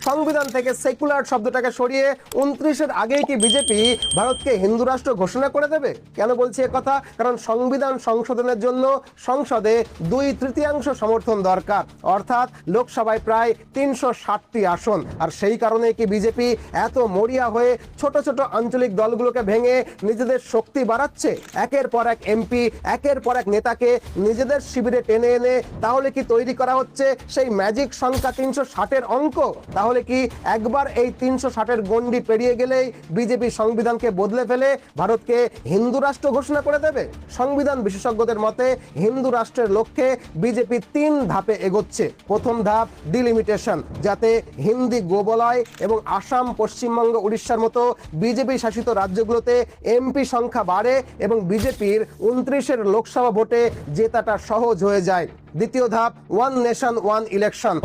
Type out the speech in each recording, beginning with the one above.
সংবিধান থেকে সেকুলার শব্দটাকে সরিয়ে 29-এর আগেই কি বিজেপি ভারতকে হিন্দু রাষ্ট্র ঘোষণা করে দেবে? কেন বলছি কথা? কারণ সংবিধান সংশোধনের জন্য সংসদে 2/3 সমর্থন দরকার, অর্থাৎ লোকসভায় প্রায় 360টি আসন। আর সেই কারণে কি বিজেপি এত মরিয়া হয়ে ছোট ছোট আঞ্চলিক দলগুলোকে ভেঙে নিজেদের শক্তি বাড়াচ্ছে? একের পর এক এমপি, একের পর এক নেতাকে নিজেদের শিবিরে টেনে এনে তাহলে কি তৈরি করা হচ্ছে সেই ম্যাজিক সংখ্যা 360-এর অঙ্ক? তাহলে কি একবার এই 360-এর গণ্ডি পেরিয়ে গেলেই বিজেপি সংবিধানকে বদলে ফেলে ভারতকে হিন্দু রাষ্ট্র ঘোষণা করে দেবে? সংবিধান বিশেষজ্ঞদের মতে হিন্দু রাষ্ট্রের লক্ষ্যে বিজেপি 3 ধাপে এগোচ্ছে। প্রথম ধাপ ডিলিমিটেশন, যাতে হিন্দি গোবলয় এবং আসাম, পশ্চিমবঙ্গ, উড়িষ্যার মতো বিজেপি শাসিত রাজ্যগুলোতে এমপি সংখ্যা বাড়ে এবং বিজেপির 29-এর লোকসভা ভোটে জেতাটা সহজ হয়ে যায়। দ্বিতীয় ধাপ ওয়ান নেশন ওয়ান ইলেকশন,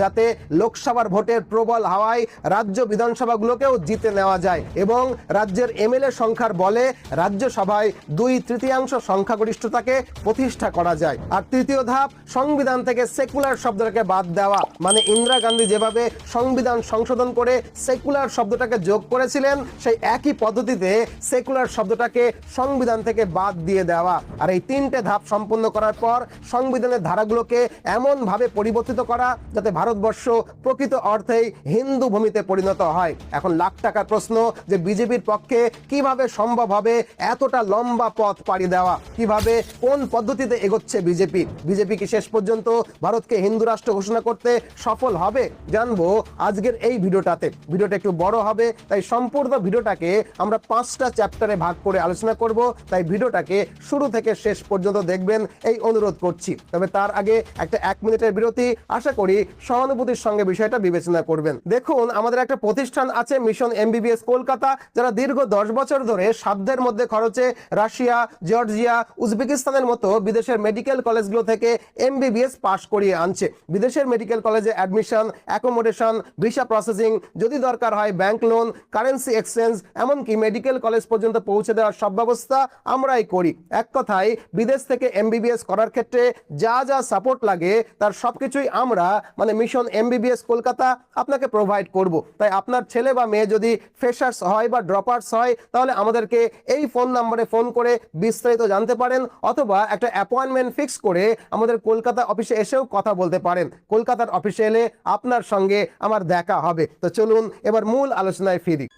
যাতে লোকসভার ভোটের প্রবল হাওয়ায় রাজ্য বিধানসভাগুলোকেও জিতে নেওয়া যায় এবং রাজ্যের এমএলএ সংখ্যার বলে রাজ্যসভায় 2/3 সংখ্যাগরিষ্ঠতাকে প্রতিষ্ঠা করা যায়। আর তৃতীয় ধাপ সংবিধান থেকে সেকুলার শব্দটাকে বাদ দেওয়া, মানে ইন্দিরা গান্ধী যেভাবে সংবিধান সংশোধন করে সেকুলার শব্দটাকে যোগ করেছিলেন সেই একই পদ্ধতিতে সেকুলার শব্দটাকে সংবিধান থেকে বাদ দিয়ে দেওয়া। আর এই 3টে ধাপ সম্পন্ন করার পর সংবিধানের ধারাগুলোকে এমনভাবে পরিবর্তিত করা যাতে ভারতবর্ষ প্রকৃত অর্থেই হিন্দু ভূমিতে পরিণত হয়। এখন লাখ টাকার প্রশ্ন যে বিজেপির পক্ষে কিভাবে সম্ভব হবে এতটা লম্বা পথ পাড়ি দেওয়া? কিভাবে, কোন পদ্ধতিতে এগোচ্ছে বিজেপি? বিজেপি কি শেষ পর্যন্ত ভারতকে হিন্দু রাষ্ট্র ঘোষণা করতে সফল হবে? জানবো আজকের এই ভিডিওটাতে। ভিডিওটা একটু বড় হবে, তাই সম্পূর্ণ ভিডিওটাকে আমরা 5টা চ্যাপ্টারে ভাগ করে আলোচনা করব। তাই ভিডিওটাকে শুরু থেকে শেষ পর্যন্ত দেখবেন এই অনুরোধ করছি। তবে তার আগে একটা 1 মিনিটের বিরতি, আশা করি সহানুভূতির সঙ্গে বিষয়টা বিবেচনা করবেন। দেখুন, আমাদের একটা প্রতিষ্ঠান আছে মিশন এমবিবিএস কলকাতা, যারা দীর্ঘ 10 বছর ধরে সাধ্যের মধ্যে খরচে রাশিয়া, জর্জিয়া, উজবেকিস্তানের মতো বিদেশের মেডিকেল কলেজগুলো থেকে এমবিবিএস পাশ করিয়ে আনছে। বিদেশের মেডিকেল কলেজে অ্যাডমিশন, অ্যাকোমোডেশন, ভিসা প্রসেসিং, যদি দরকার হয় ব্যাংক লোন, কারেন্সি এক্সচেঞ্জ, এমনকি মেডিকেল কলেজ পর্যন্ত পৌঁছে দেওয়ার সব ব্যবস্থা আমরাই করি। এক কথায় বিদেশ থেকে এমবিবিএস করার ক্ষেত্রে যা যা সাপোর্ট লাগে তার সবকিছুই আমরা মানে মিশন এমবিবিএস কলকাতা আপনাকে প্রোভাইড করব। তাই আপনার ছেলে বা মেয়ে যদি ফ্রেশার্স হয় বা ড্রপার্স হয় তাহলে আমাদেরকে এই ফোন নাম্বারে ফোন করে বিস্তারিত জানতে পারেন, অথবা একটা অ্যাপয়েন্টমেন্ট ফিক্স করে আমাদের কলকাতা অফিসে এসেও কথা বলতে পারেন। কলকাতার অফিসে এলে আপনার সঙ্গে আমার দেখা হবে। তো চলুন এবার মূল আলোচনায় ফিরি।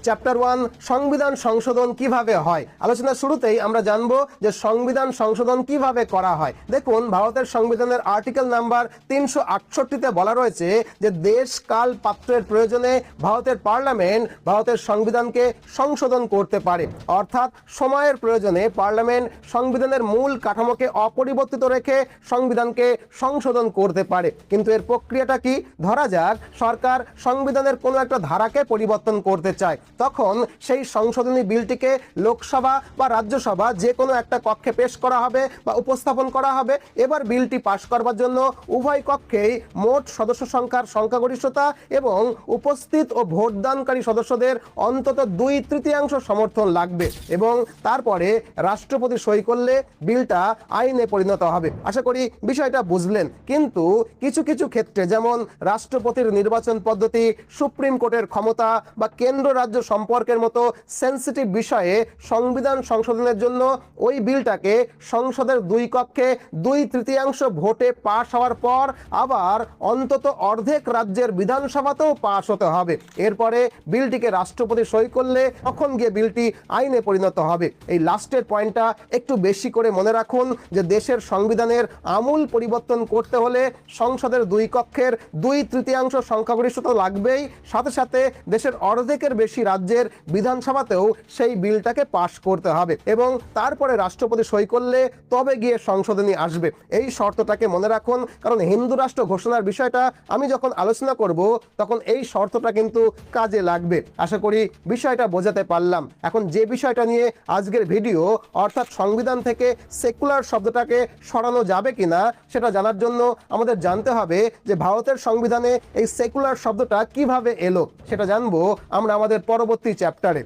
চ্যাপ্টার 1, সংবিধান সংশোধন কিভাবে হয়। আলোচনার শুরুতেই আমরা জানবো যে সংবিধান সংশোধন কিভাবে করা হয়। দেখুন, ভারতের সংবিধানের আর্টিকেল নাম্বার 368-তে বলা রয়েছে যে দেশ কাল পাত্রের প্রয়োজনে ভারতের পার্লামেন্ট ভারতের সংবিধানকে সংশোধন করতে পারে। অর্থাৎ সময়ের প্রয়োজনে পার্লামেন্ট সংবিধানের মূল কাঠামোকে অপরিবর্তিত রেখে সংবিধানকে সংশোধন করতে পারে। কিন্তু এর প্রক্রিয়াটা কি? ধরা যাক সরকার সংবিধানের কোনো একটা ধারাকে পরিবর্তন করতে চায়, তখন সেই সংশোধনী বিলটিকে লোকসভা বা রাজ্যসভা যে কোনো একটা কক্ষে পেশ করা হবে বা উপস্থাপন করা হবে। এবার বিলটি পাশ করবার জন্য উভয় কক্ষেই মোট সদস্য সংখ্যার সংখ্যাগরিষ্ঠতা এবং উপস্থিত ও ভোটদানকারী সদস্যদের অন্তত 2/3 সমর্থন লাগবে এবং তারপরে রাষ্ট্রপতি সই করলে বিলটা আইনে পরিণত হবে। আশা করি বিষয়টা বুঝলেন। কিন্তু কিছু কিছু ক্ষেত্রে, যেমন রাষ্ট্রপতির নির্বাচন পদ্ধতি, সুপ্রিম কোর্টের ক্ষমতা বা কেন্দ্র রাজ্য সম্পর্কের মতো সেন্সিটিভ বিষয়ে সংবিধান সংশোধনের জন্য ওই বিলটাকে সংসদের 2 কক্ষে 2/3 ভোটে পাশ হওয়ার পর আবার অন্তত অর্ধেক রাজ্যের বিধানসভাতেও পাশ হতে হবে। এরপরে বিলটিকে রাষ্ট্রপতি সই করলে তখন গিয়ে বিলটি আইনে পরিণত হবে। এই লাস্টের পয়েন্টটা একটু বেশি করে মনে রাখুন যে দেশের সংবিধানের আমূল পরিবর্তন করতে হলে সংসদের 2 কক্ষের 2/3 সংখ্যাগরিষ্ঠতা লাগবেই, সাথে সাথে দেশের অর্ধেকের বেশি রাজ্যের বিধানসভাতেও সেই বিলটাকে পাশ করতে হবে এবং তারপরে রাষ্ট্রপতি সই করলে তবে গিয়ে সংশোধনী আসবে। এই শর্তটাকে মনে রাখুন, কারণ হিন্দু রাষ্ট্র ঘোষণার বিষয়টা আমি যখন আলোচনা করব তখন এই শর্তটা কিন্তু কাজে লাগবে। আশা করি বিষয়টা বোঝাতে পারলাম। এখন যে বিষয়টা নিয়ে আজকের ভিডিও, অর্থাৎ সংবিধান থেকে সেকুলার শব্দটাকে সরানো যাবে কিনা সেটা জানার জন্য আমাদের জানতে হবে যে ভারতের সংবিধানে এই সেকুলার শব্দটা কিভাবে এলো। সেটা জানবো আমরা আমাদের পরবর্তী চ্যাপ্টারে।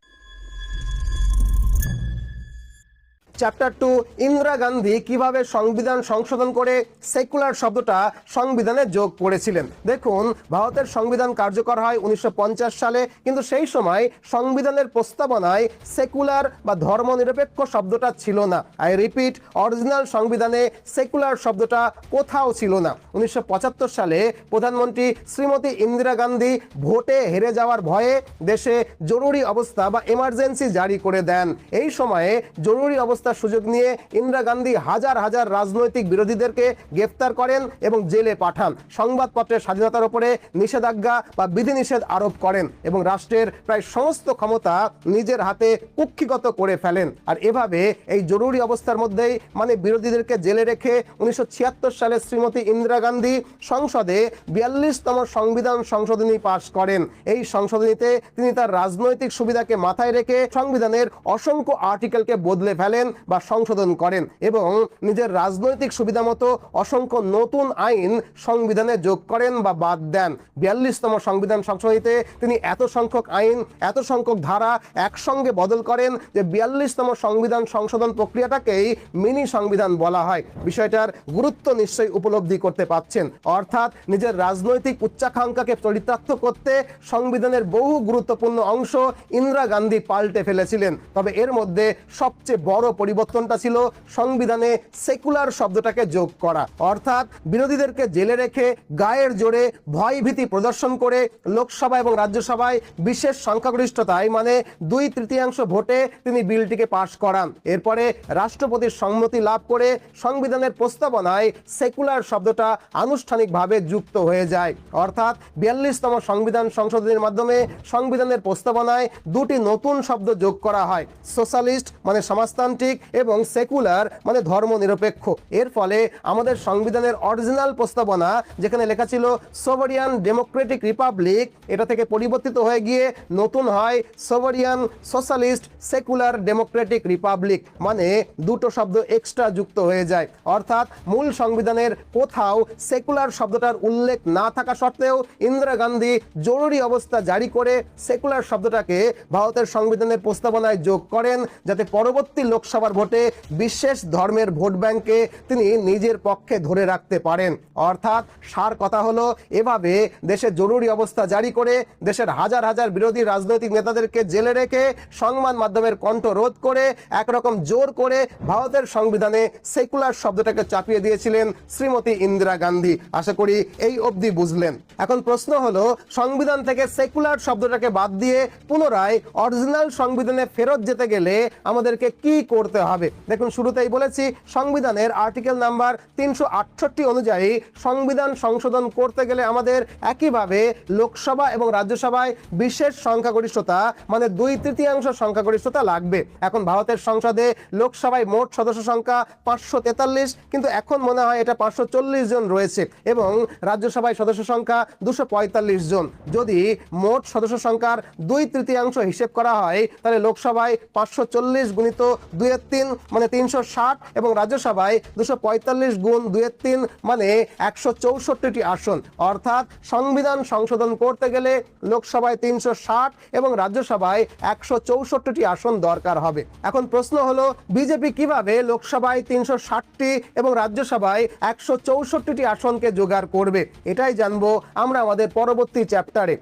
চ্যাপ্টার 2 ইন্দিরা গান্ধী কিভাবে সংবিধান সংশোধন করে সেকুলার শব্দটা সংবিধানে যোগ করেছিলেন। দেখুন, ভারতের সংবিধান কার্যকর হয় 1950 সালে, কিন্তু সেই সময় সংবিধানের প্রস্তাবনায় সেকুলার বা ধর্মনিরপেক্ষ শব্দটা ছিল না। আই রিপিট, অরিজিনাল সংবিধানে সেকুলার শব্দটা কোথাও ছিল না। 1975 সালে প্রধানমন্ত্রী শ্রীমতী ইন্দিরা গান্ধী ভোটে হেরে যাওয়ার ভয়ে দেশে জরুরি অবস্থা বা এমার্জেন্সি জারি করে দেন। এই সময়ে জরুরি অবস্থার সুযোগ নিয়ে ইন্দিরা গান্ধী হাজার হাজার রাজনৈতিক বিরোধীদেরকে গ্রেফতার করেন এবং জেলে পাঠান। সংবাদপত্রের স্বাধীনতার উপরে নিষেধাজ্ঞা বা বিধিনিষেধ আরোপ করেন এবং রাষ্ট্রের প্রায় সমস্ত ক্ষমতা নিজের হাতে কুক্ষিগত করে ফেলেন। আর এভাবে এই জরুরি অবস্থার মধ্যেই মানে বিরোধীদেরকে জেলে রেখে 1976 সালে শ্রীমতী ইন্দিরা গান্ধী সংসদে 42তম সংবিধান সংশোধনী পাশ করেন। এই সংশোধনীতে তিনি তার রাজনৈতিক সুবিধাকে মাথায় রেখে সংবিধানের অসংখ্য আর্টিকেলকে বদলে ফেলেন বা সংশোধন করেন এবং নিজের রাজনৈতিক সুবিধা মতো অসংখ্য নতুন আইন সংবিধানে যোগ করেন বা বাদ দেন। 42তম সংবিধান সংশোধনীতে তিনি এত সংখ্যক আইন, এত সংখ্যক ধারা একসঙ্গে বদল করেন যে 42তম সংবিধান সংশোধন প্রক্রিয়াটাকেই মিনি সংবিধান বলা হয়। বিষয়টার গুরুত্ব নিশ্চয়ই উপলব্ধি করতে পাচ্ছেন। অর্থাৎ নিজের রাজনৈতিক উচ্চাকাঙ্ক্ষাকে চরিতার্থ করতে সংবিধানের বহু গুরুত্বপূর্ণ অংশ ইন্দিরা গান্ধী পাল্টে ফেলেছিলেন। তবে এর মধ্যে সবচেয়ে বড় পরিবর্তনটা ছিল সংবিধানে সেকুলার শব্দটাকে যোগ করা। অর্থাৎ বিরোধীদেরকে জেলে রেখে গায়ের জোরে ভয়ভীতি প্রদর্শন করে লোকসভা এবং রাজ্যসভায় বিশেষ সংখ্যাগরিষ্ঠতায় মানে 2/3 ভোটে তিনি বিলটিকে পাশ করান। এরপরে রাষ্ট্রপতির সম্মতি লাভ করে সংবিধানের প্রস্তাবনায় সেকুলার শব্দটা আনুষ্ঠানিকভাবে যুক্ত হয়ে যায়। অর্থাৎ 42তম সংবিধান সংশোধনীর মাধ্যমে সংবিধানের প্রস্তাবনায় দুটি নতুন শব্দ যোগ করা হয়, সোশ্যালিস্ট মানে সমাজতান্ত্রিক এবং সেকুলার মানে ধর্মনিরপেক্ষ। এর ফলে আমাদের সংবিধানের অরিজিনাল প্রস্তাবনা যেখানে লেখা ছিল সোভারিয়ান ডেমোক্রেটিক রিপাবলিক, এটা থেকে পরিবর্তিত হয়ে গিয়ে নতুন হয় সোভারিয়ান সোশ্যালিস্ট সেকুলার ডেমোক্রেটিক রিপাবলিক, মানে দুটো শব্দ এক্সট্রা যুক্ত হয়ে যায়। অর্থাৎ মূল সংবিধানের কোথাও সেকুলার শব্দটার উল্লেখ না থাকা সত্ত্বেও ইন্দিরা গান্ধী জরুরি অবস্থা জারি করে সেকুলার শব্দটাকে ভারতের সংবিধানের প্রস্তাবনায় যোগ করেন, যাতে পরবর্তী লোকসভার ভোটে বিশেষ ধর্মের ভোট ব্যাংকে তিনি নিজের পক্ষে ধরে রাখতে পারেন। অর্থাৎ সার কথা হলো, এভাবে দেশে জরুরি অবস্থা জারি করে দেশের হাজার হাজার বিরোধী রাজনৈতিক নেতাদেরকে জেলে রেখে সংবাদ মাধ্যমের কণ্ঠ রোধ করে একরকম জোর করে ভারতের সংবিধানে সেকুলার শব্দটাকে চাপিয়ে দিয়েছিলেন শ্রীমতী ইন্দিরা গান্ধী। আশা করি এই অবধি বুঝলেন। এখন প্রশ্ন হলো, সংবিধান থেকে সেকুলার শব্দটাকে বাদ দিয়ে পুনরায় অরিজিনাল সংবিধানে ফেরত যেতে গেলে আমাদেরকে কি করতে হবে? দেখুন, শুরুতেই বলেছি সংবিধানের আর্টিকেল নাম্বার 368 অনুযায়ী সংবিধান সংশোধন করতে গেলে আমাদের একইভাবে লোকসভা এবং রাজ্যসভায় বিশেষ সংখ্যাগরিষ্ঠতা মানে 2/3 সংখ্যাগরিষ্ঠতা লাগবে। এখন ভারতের সংসদে লোকসভায় মোট সদস্য সংখ্যা 543, কিন্তু এখন মনে হয় এটা 540 জন রয়েছে এবং রাজ্যসভায় সদস্য সংখ্যা 245 জন। যদি মোট সদস্য সংখ্যার 2/3 হিসেব করা হয় তাহলে লোকসভায় 540 গুণিত 2/3 মানে 360 এবং রাজ্যসভায় 245 গুণ 2/3 মানে 164টি আসন। অর্থাৎ সংবিধান সংশোধন করতে গেলে লোকসভায় 360 এবং রাজ্যসভায় 164টি আসন দরকার হবে। এখন প্রশ্ন হলো, বিজেপি কিভাবে লোকসভায় 360টি এবং রাজ্যসভায় 164টি আসনকে জোগাড় করবে? এটাই জানবো আমরা আমাদের পরবর্তী চ্যাপ্টারে।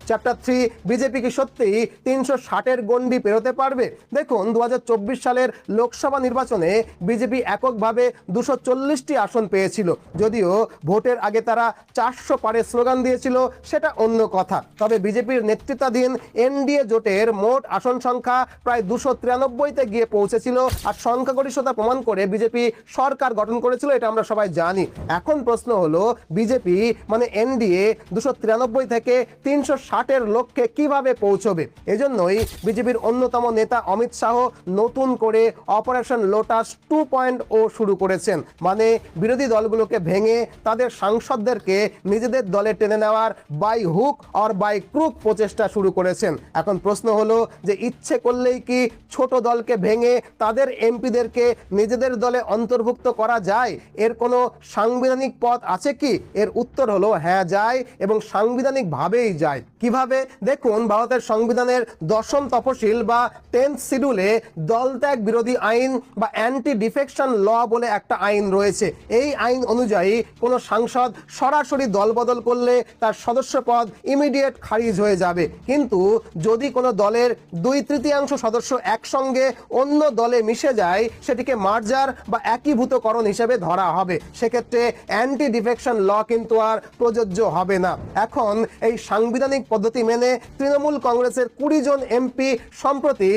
চ্যাপ্টার 3, বিজেপি কি সত্যি 360-এর গণ্ডি পেরোতে পারবে? দেখুন, 2024 সালের লোকসভা নির্বাচনে বিজেপি এককভাবে 240টি আসন পেয়েছিল। যদিও ভোটের আগে তারা 400 পারে স্লোগান দিয়েছিল, সেটা অন্য কথা। তবে বিজেপির নেতৃত্বাধীন এনডিএ জোটের মোট আসন সংখ্যা প্রায় 293-তে গিয়ে পৌঁছেছিল আর সংখ্যাগরিষ্ঠতা প্রমাণ করে বিজেপি সরকার গঠন করেছিল, এটা আমরা সবাই জানি। এখন প্রশ্ন হলো, বিজেপি মানে এনডিএ 293 থেকে 360-এর লক্ষ্যে কিভাবে পৌঁছবে? এজন্যই বিজেপির অন্যতম নেতা অমিত শাহ নতুন করে অপারেশন লোটাস 2.0 শুরু করেছেন। মানে বিরোধী দলগুলোকে ভেঙে তাদের সাংসদদেরকে নিজেদের দলে টেনে নেওয়ার by hook or by crook প্রচেষ্টা শুরু করেছেন। এখন প্রশ্ন হলো যে ইচ্ছে করলেই কি ছোট দলকে ভেঙে তাদের এমপিদেরকে নিজেদের দলে অন্তর্ভুক্ত করা যায়? এর কোনো সাংবিধানিক পথ আছে কি? এর উত্তর হলো হ্যাঁ, যায় এবং সাংবিধানিকভাবেই যায়। কি কিভাবে? দেখুন, ভারতের সংবিধানের 10ম তফসিল বা 10th শিডিউলে দলত্যাগ বিরোধী আইন বা অ্যান্টি ডিফেকশন ল বলে একটা আইন রয়েছে। এই আইন অনুযায়ী কোনো সাংসদ সরাসরি দলবদল করলে তার সদস্য পদ ইমিডিয়েট খারিজ হয়ে যাবে, কিন্তু যদি কোনো দলের 2/3 সদস্য একসঙ্গে অন্য দলে মিশে যায় সেটিকে মার্জার বা একীভূতকরণ হিসেবে ধরা হবে। সেক্ষেত্রে অ্যান্টি ডিফেকশন ল কিন্তু আর প্রযোজ্য হবে না। এখন এই সাংবিধানিক পদ্ধতি মেনে তৃণমূল কংগ্রেসের 20 জন এমপি সম্প্রতি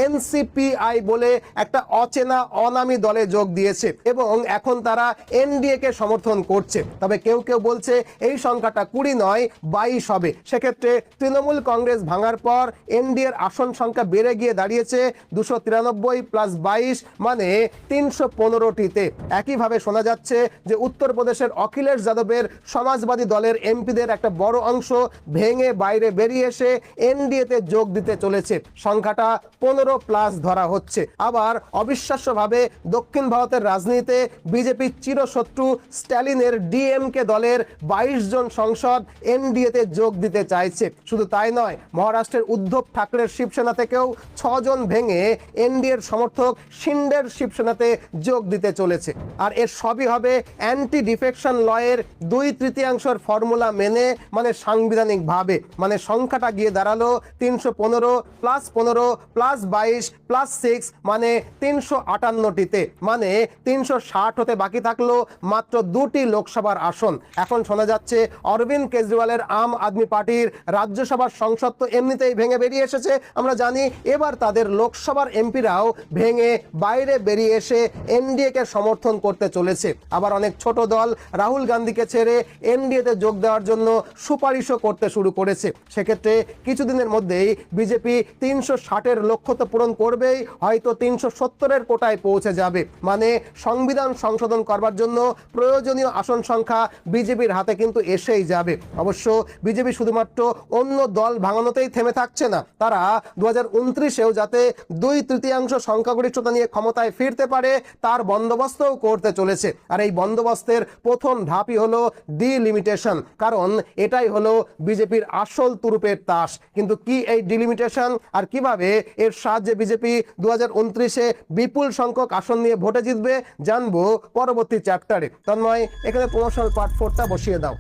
এনসিপিআই বলে একটা অচেনা অনামী দলে যোগ দিয়েছে এবং এখন তারা এনডিএ কে সমর্থন করছে। তবে কেউ কেউ বলছে এই সংখ্যাটা 20 নয় 22 হবে। সেক্ষেত্রে তৃণমূল কংগ্রেস ভাঙার পর এনডিএ এর আসন সংখ্যা বেড়ে গিয়ে দাঁড়িয়েছে 293 + 22 মানে 315টিতে। একইভাবে শোনা যাচ্ছে যে উত্তরপ্রদেশের অখিলেশ যাদবের সমাজবাদী দলের এমপিদের একটা বড় অংশ ভেঙে বাইরে বেরিয়ে এসে এনডিএতে যোগ দিতে চলেছে। সংখ্যাটা 15+ ধরা হচ্ছে। আবার অবিশ্বাস্যভাবে দক্ষিণ ভারতের রাজনীতিতে বিজেপির চিরশত্রু স্ট্যালিনের ডিএমকে দলের 22 জন সংসদ এনডিএতে যোগ দিতে চাইছে। শুধু তাই নয়, মহারাষ্ট্রের উদ্ধব ঠাকরের শিবসেনা থেকেও 6 জন ভেঙে এনডিএর সমর্থক শিন্ডের শিবসেনাতে যোগ দিতে চলেছে। আর এর সবই হবে অ্যান্টি ডিফেকশন লয়ের 2/3 ফর্মুলা মেনে, মানে সাংবিধানিকভাবে। মানে সংখ্যাটা গিয়ে দাঁড়ালো 315 + 15 + 22 + 6 মানে 358টিতে। মানে 360 হতে বাকি থাকলো মাত্র 2টি লোকসভার আসন। এখন শোনা যাচ্ছে অরবিন্দ কেজরিওয়ালের আম আদমি পার্টির রাজ্যসভার সংসদ তো এমনিতেই ভেঙে বেরিয়ে এসেছে, আমরা জানি। এবার তাদের লোকসভার এমপিরাও ভেঙে বাইরে বেরিয়ে এসে এনডিএ কে সমর্থন করতে চলেছে। আবার অনেক ছোট দল রাহুল গান্ধীকে ছেড়ে এনডিএতে যোগ দেওয়ার জন্য সুপারিশও করতে শুরু করেছে। সেক্ষেত্রে কিছুদিনের মধ্যেই বিজেপি 360-এর লক্ষ্য তো পূরণ করবেই, হয়তো 370-এর কোটায় পৌঁছে যাবে। মানে সংবিধান সংশোধন করবার জন্য প্রয়োজনীয় আসন সংখ্যা বিজেপির হাতে কিন্তু এসেই যাবে। অবশ্য বিজেপি শুধুমাত্র অন্য দল ভাঙানোতেই থেমে থাকছে না, তারা 2029-এও যাতে 2/3 সংখ্যাগরিষ্ঠতা নিয়ে ক্ষমতায় ফিরতে পারে তার বন্দোবস্তও করতে চলেছে। আর এই বন্দোবস্তের প্রথম ধাপই হলো ডিলিমিটেশন, কারণ এটাই হলো বিজেপির আসল তুরুপের তাস। কিন্তু কি এই ডিলিমিটেশন আর কিভাবে এর সাহায্যে বিজেপি 2029-এ বিপুল সংখ্যক আসন নিয়ে ভোটে জিতবে জানবো পরবর্তী চ্যাপ্টারে। তন্ময়, এখানে প্রমোশনাল পার্ট 4টা বসিয়ে দাও।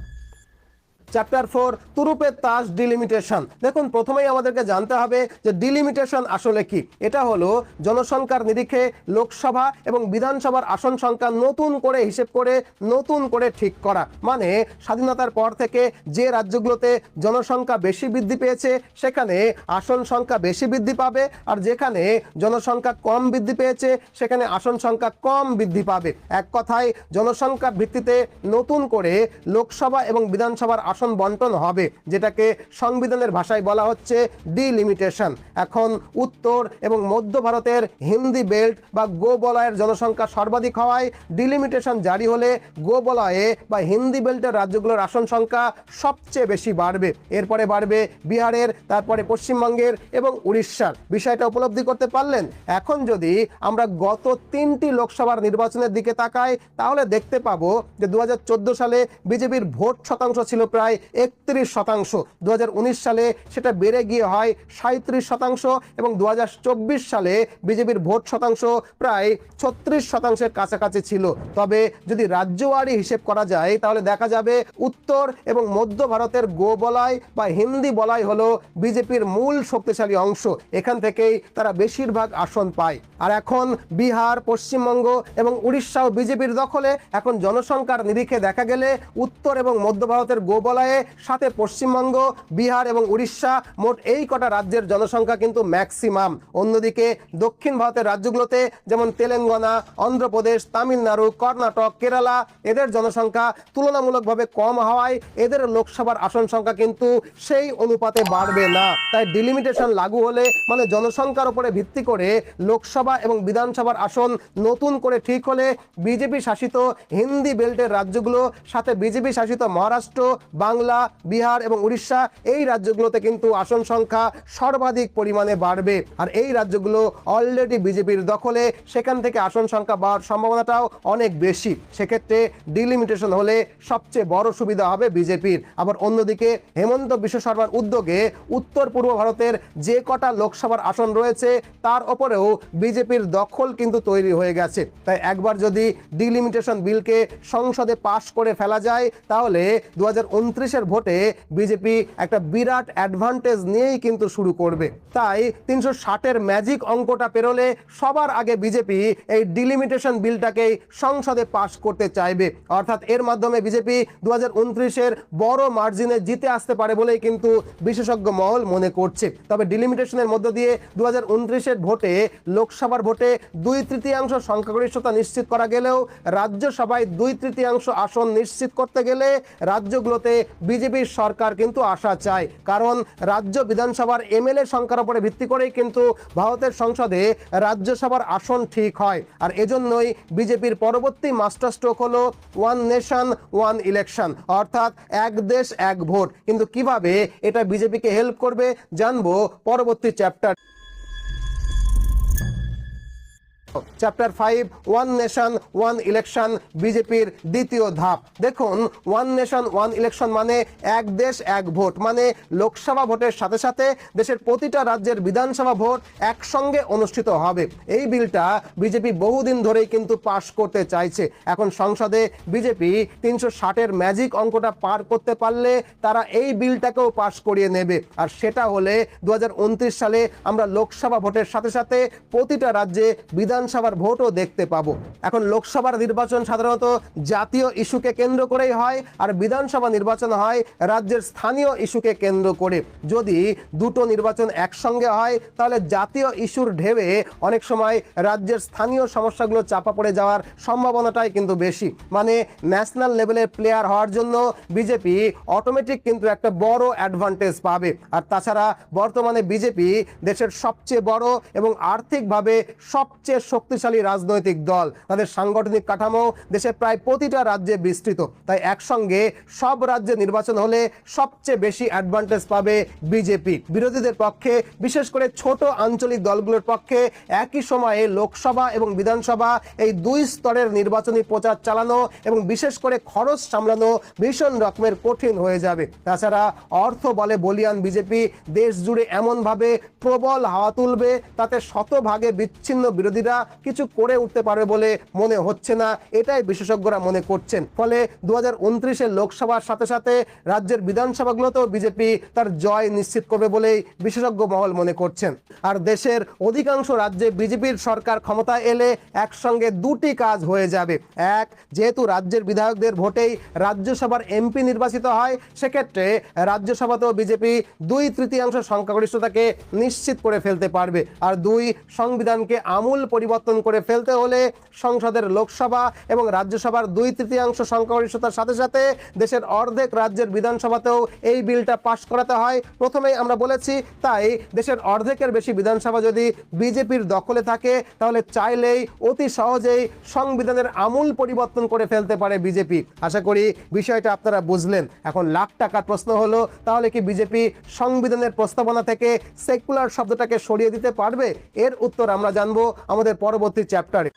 চ্যাপ্টার 4 তুরুপের তাস ডিলিমিটেশন। দেখুন, প্রথমেই আমাদেরকে জানতে হবে যে ডিলিমিটেশন আসলে কি। এটা হলো জনসংখ্যার নিরিখে লোকসভা এবং বিধানসভার আসন সংখ্যা নতুন করে হিসেব করে নতুন করে ঠিক করা। মানে স্বাধীনতার পর থেকে যে রাজ্যগুলোতে জনসংখ্যা বেশি বৃদ্ধি পেয়েছে সেখানে আসন সংখ্যা বেশি বৃদ্ধি পাবে, আর যেখানে জনসংখ্যা কম বৃদ্ধি পেয়েছে সেখানে আসন সংখ্যা কম বৃদ্ধি পাবে। এক কথায় জনসংখ্যার ভিত্তিতে নতুন করে লোকসভা এবং বিধানসভার আসন বন্টন হবে, যেটাকে সংবিধানের ভাষায় বলা হচ্ছে ডিলিমিটেশন। এখন উত্তর এবং মধ্য ভারতের হিন্দি বেল্ট বা গো বলয়ের জনসংখ্যা সর্বাধিক হওয়ায় ডিলিমিটেশন জারি হলে গো বলয়ে বা হিন্দি বেল্টের রাজ্যগুলোর আসন সংখ্যা সবচেয়ে বেশি বাড়বে। এরপরে বাড়বে বিহারের, তারপরে পশ্চিমবঙ্গের এবং উড়িষ্যার। বিষয়টা উপলব্ধি করতে পারলেন? এখন যদি আমরা গত 3টি লোকসভার নির্বাচনের দিকে তাকাই তাহলে দেখতে পাবো যে 2014 সালে বিজেপির ভোট শতাংশ ছিল প্রায় 31%। 2019 সালে সেটা বেড়ে গিয়ে হয় 37% এবং 2024 সালে বিজেপির ভোট শতাংশ প্রায় 36%-এর কাছাকাছি ছিল। তবে যদি রাজ্যওয়ারি হিসেব করা যায় তাহলে দেখা যাবে উত্তর এবং মধ্য ভারতের গো বলয় বা হিন্দি বলয় হলো বিজেপির মূল শক্তিশালী অংশ। এখান থেকেই তারা বেশিরভাগ আসন পায়। আর এখন বিহার, পশ্চিমবঙ্গ এবং উড়িষ্যাও বিজেপির দখলে। এখন জনসংখ্যার নিরিখে দেখা গেলে উত্তর এবং মধ্য ভারতের গো বলয়ে সাথে পশ্চিমবঙ্গ, বিহার এবং উড়িষ্যা, মোট এই কটা রাজ্যের জনসংখ্যা কিন্তু ম্যাক্সিমাম। অন্যদিকে দক্ষিণ ভারতের রাজ্যগুলোতে যেমন তেলেঙ্গানা, অন্ধ্রপ্রদেশ, তামিলনাড়ু, কর্ণাটক, কেরালা, এদের জনসংখ্যা তুলনামূলকভাবে কম হওয়ায় এদের লোকসভার আসন সংখ্যা কিন্তু সেই অনুপাতে বাড়বে না। তাই ডিলিমিটেশন লাগু হলে মানে জনসংখ্যার উপরে ভিত্তি করে লোকসভা এবং বিধানসভার আসন নতুন করে ঠিক হলে বিজেপি শাসিত হিন্দি বেল্টের রাজ্যগুলো সাথে বিজেপি শাসিত মহারাষ্ট্র, বাংলা, বিহার এবং উড়িষ্যা এই রাজ্যগুলোতে কিন্তু আসন সংখ্যা সর্বাধিক পরিমাণে বাড়বে। আর এই রাজ্যগুলো অলরেডি বিজেপির দখলে, সেখান থেকে আসন সংখ্যা বাড়ার সম্ভাবনাটাও অনেক বেশি। সেক্ষেত্রে ডিলিমিটেশন হলে সবচেয়ে বড় সুবিধা হবে বিজেপির। আবার অন্যদিকে হেমন্ত বিশ্ব শর্মার উদ্যোগে উত্তর পূর্ব ভারতের যে কটা লোকসভার আসন রয়েছে তার ওপরেও বিজেপির দখল কিন্তু তৈরি হয়ে গেছে। তাই একবার যদি ডিলিমিটেশন বিলকে সংসদে পাশ করে ফেলা যায় তাহলে 2029-এর ভোটে বিজেপি একটা বিরাট অ্যাডভান্টেজ নিয়েই কিন্তু শুরু করবে। তাই 360-এর ম্যাজিক অঙ্কটা পেরোলে সবার আগে বিজেপি এই ডিলিমিটেশন বিলটাকেই সংসদে পাশ করতে চাইবে। অর্থাৎ এর মাধ্যমে বিজেপি 2029-এর বড় মার্জিনে জিতে আসতে পারে বলেই কিন্তু বিশেষজ্ঞ মহল মনে করছে। তবে ডিলিমিটেশনের মধ্য দিয়ে 2029-এর ভোটে, লোকসভার ভোটে 2/3 সংখ্যাগরিষ্ঠতা নিশ্চিত করা গেলেও রাজ্যসভায় 2/3 আসন নিশ্চিত করতে গেলে রাজ্যগুলোতে বিজেপির সরকার কিন্তু আসা চায়। কারণ রাজ্য বিধানসভার এমএলএ সংখ্যার উপরে ভিত্তি করেই কিন্তু ভারতের সংসদে রাজ্যসভার আসন ঠিক হয়। আর এজন্যই বিজেপির পরবর্তী মাস্টার স্ট্রোক হলো ওয়ান নেশন ওয়ান ইলেকশন, অর্থাৎ এক দেশ এক ভোট। কিন্তু কিভাবে এটা বিজেপিকে হেল্প করবে জানবো পরবর্তী chapter. Chapter 5 one nation one election, বিজেপির দ্বিতীয় ধাপ। দেখুন, ওয়ান নেশন ওয়ান ইলেকশন মানে এক দেশ এক ভোট, মানে লোকসভা ভোটের সাথে সাথে দেশের প্রতিটা রাজ্যের বিধানসভা ভোট একসঙ্গে অনুষ্ঠিত হবে। এই বিলটা বিজেপি বহুদিন ধরেই কিন্তু পাশ করতে চাইছে। এখন সংসদে বিজেপি 360-এর ম্যাজিক অঙ্কটা পার করতে পারলে তারা এই বিলটাকেও পাশ করিয়ে নেবে। আর সেটা হলে 2029 সালে আমরা লোকসভা ভোটের সাথে সাথে প্রতিটা রাজ্যে বিধানসভার ভোটও দেখতে পাবো। এখন লোকসভার নির্বাচন সাধারণত জাতীয় ইস্যুকে কেন্দ্র করেই হয়, আর বিধানসভা নির্বাচন হয় রাজ্যের স্থানীয় ইস্যুকে কেন্দ্র করে। যদি দুটো নির্বাচন একসঙ্গে হয় তাহলে জাতীয় ইস্যুর ঢেউয়ে অনেক সময় রাজ্যের স্থানীয় সমস্যাগুলো চাপা পড়ে যাওয়ার সম্ভাবনাটাই কিন্তু বেশি। মানে ন্যাশনাল লেভেলের প্লেয়ার হওয়ার জন্য বিজেপি অটোমেটিক কিন্তু একটা বড় অ্যাডভান্টেজ পাবে। আর তাছাড়া বর্তমানে বিজেপি দেশের সবচেয়ে বড় এবং আর্থিকভাবে সবচেয়ে শক্তিশালী রাজনৈতিক দল। তাদের সাংগঠনিক কাঠামো দেশের প্রায় প্রতিটা রাজ্যে বিস্তৃত। তাই একসঙ্গে সব রাজ্যে নির্বাচন হলে সবচেয়ে বেশি অ্যাডভান্টেজ পাবে বিজেপি। বিরোধীদের পক্ষে, বিশেষ করে ছোট আঞ্চলিক দলগুলোর পক্ষে একই সময়ে লোকসভা এবং বিধানসভা এই দুই স্তরের নির্বাচনী প্রচার চালানো এবং বিশেষ করে খরচ সামলানো ভীষণ রকমের কঠিন হয়ে যাবে। তাছাড়া অর্থ বলে বলিয়ান বিজেপি দেশ জুড়ে এমনভাবে প্রবল হাওয়া তুলবে তাতে শতভাগে বিচ্ছিন্ন বিরোধীরা কিছু করে উঠতে পারবে বলে মনে হচ্ছে না, এটাই বিশেষজ্ঞরা মনে করছেন। ফলে 2029-এর লোকসভার সাথে সাথে রাজ্যের বিধানসভাগুলোতেও বিজেপি তার জয় নিশ্চিত করবে বলেই বিশেষজ্ঞ মহল মনে করছেন। আর দেশের অধিকাংশ রাজ্যে বিজেপির সরকার ক্ষমতায় এলে একসঙ্গে দুটি কাজ হয়ে যাবে। এক, যেহেতু রাজ্যের বিধায়কদের ভোটেই রাজ্যসভার এমপি নির্বাচিত হয়, সেক্ষেত্রে রাজ্যসভাতেও বিজেপি 2/3 সংখ্যাগরিষ্ঠতাকে নিশ্চিত করে ফেলতে পারবে। আর দুই, সংবিধানকে আমূল পরিবর্তন করে ফেলতে হলে সংসদের লোকসভা এবং রাজ্যসভার 2/3 সংখ্যাগরিষ্ঠতার সাথে সাথে দেশের অর্ধেক রাজ্যের বিধানসভাতেও এই বিলটা পাশ করাতে হয়। প্রথমেই আমরা বলেছি, তাই দেশের অর্ধেকের বেশি বিধানসভা যদি বিজেপির দখলে থাকে তাহলে চাইলেই অতি সহজেই সংবিধানের আমূল পরিবর্তন করে ফেলতে পারে বিজেপি। আশা করি বিষয়টা আপনারা বুঝলেন। এখন লাখ টাকার প্রশ্ন হলো, তাহলে কি বিজেপি সংবিধানের প্রস্তাবনা থেকে সেকুলার শব্দটাকে সরিয়ে দিতে পারবে? এর উত্তর আমরা জানবো আমাদের পরবর্তী চ্যাপ্টারে।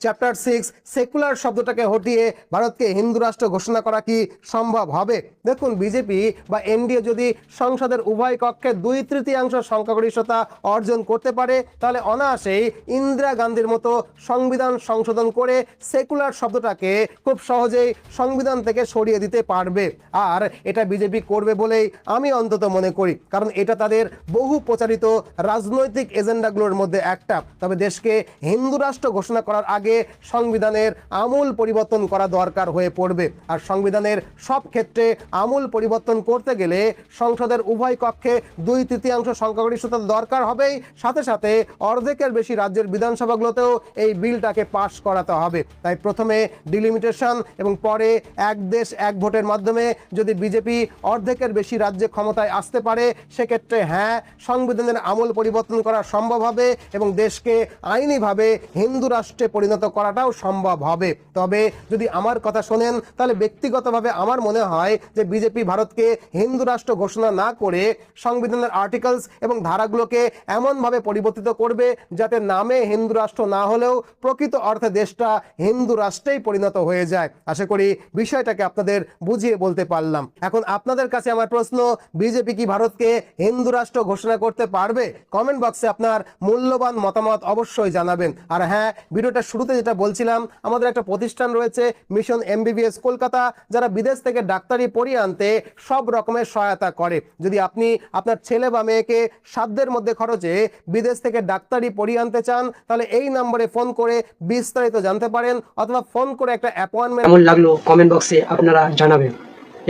চ্যাপ্টার 6, সেকুলার শব্দটাকে হটিয়ে ভারতকে হিন্দু রাষ্ট্র ঘোষণা করা কি সম্ভব হবে? দেখুন, বিজেপি বা এনডিএ যদি সংসদের উভয় কক্ষে 2/3 সংখ্যাগরিষ্ঠতা অর্জন করতে পারে তাহলে অনায়াসেই ইন্দিরা গান্ধীর মতো সংবিধান সংশোধন করে সেকুলার শব্দটাকে খুব সহজেই সংবিধান থেকে সরিয়ে দিতে পারবে। আর এটা বিজেপি করবে বলেই আমি অন্তত মনে করি, কারণ এটা তাদের বহু প্রচারিত রাজনৈতিক এজেন্ডাগুলোর মধ্যে একটা। তবে দেশকে হিন্দু রাষ্ট্র ঘোষণা করার আগে সংবিধানের আমূল পরিবর্তন করা দরকার হয়ে পড়বে। আর সংবিধানের সব ক্ষেত্রে আমূল পরিবর্তন করতে গেলে সংসদের উভয় কক্ষে 2/3 সংখ্যাগরিষ্ঠতা দরকার হবেই, সাথে সাথে অর্ধেকের বেশি রাজ্যের বিধানসভাগুলোতেও এই বিলটাকে পাশ করাতে হবে। তাই প্রথমে ডিলিমিটেশন এবং পরে এক দেশ এক ভোটের মাধ্যমে যদি বিজেপি অর্ধেকের বেশি রাজ্যে ক্ষমতায় আসতে পারে, সেক্ষেত্রে হ্যাঁ, সংবিধানের আমূল পরিবর্তন করা সম্ভব হবে এবং দেশকে আইনিভাবে হিন্দু রাষ্ট্রে পরিণত পরিণত করাটাও সম্ভব হবে। তবে যদি আমার কথা শোনেন তাহলে ব্যক্তিগতভাবে আমার মনে হয় যে বিজেপি ভারতকে হিন্দু রাষ্ট্র ঘোষণা না করে সংবিধানের আর্টিকেলস এবং ধারাগুলোকে এমনভাবে পরিবর্তিত করবে যাতে নামে হিন্দু রাষ্ট্র না হলেও প্রকৃত অর্থে দেশটা হিন্দু রাষ্ট্রেই পরিণত হয়ে যায়। আশা করি বিষয়টাকে আপনাদের বুঝিয়ে বলতে পারলাম। এখন আপনাদের কাছে আমার প্রশ্ন, বিজেপি কি ভারতকে হিন্দু রাষ্ট্র ঘোষণা করতে পারবে? কমেন্ট বক্সে আপনার মূল্যবান মতামত অবশ্যই জানাবেন। আর হ্যাঁ, ভিডিওটা শুরুতে যেটা বলছিলাম, আমাদের একটা প্রতিষ্ঠান রয়েছে মিশন MBBS কলকাতা, যারা বিদেশ থেকে ডাক্তারি পড়িয়ে আনতে সব রকমের সহায়তা করে। যদি আপনি আপনার ছেলে বা মেয়েকে সাধ্যের মধ্যে খরচে বিদেশ থেকে ডাক্তারি পড়িয়ে আনতে চান তাহলে এই নম্বরে ফোন করে বিস্তারিত জানতে পারেন, অথবা ফোন করে একটা অ্যাপয়েন্টমেন্ট। কেমন লাগলো কমেন্ট বক্সে আপনারা জানাবেন,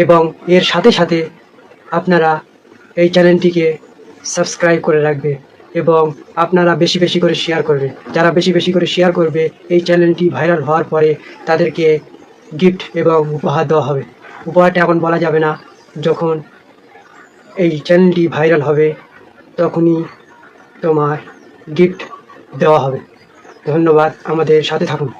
এবং এর সাথে সাথে আপনারা এই চ্যানেলটিকে সাবস্ক্রাইব করে রাখবে এবং আপনারা বেশি বেশি করে শেয়ার করবে। যারা বেশি বেশি করে শেয়ার করবে এই চ্যানেলটি ভাইরাল হওয়ার পরে তাদেরকে গিফট এবং উপহার দেওয়া হবে। উপহারটা এখন বলা যাবে না, যখন এই চ্যানেলটি ভাইরাল হবে তখনই তোমার গিফট দেওয়া হবে। ধন্যবাদ, আমাদের সাথে থাকুন।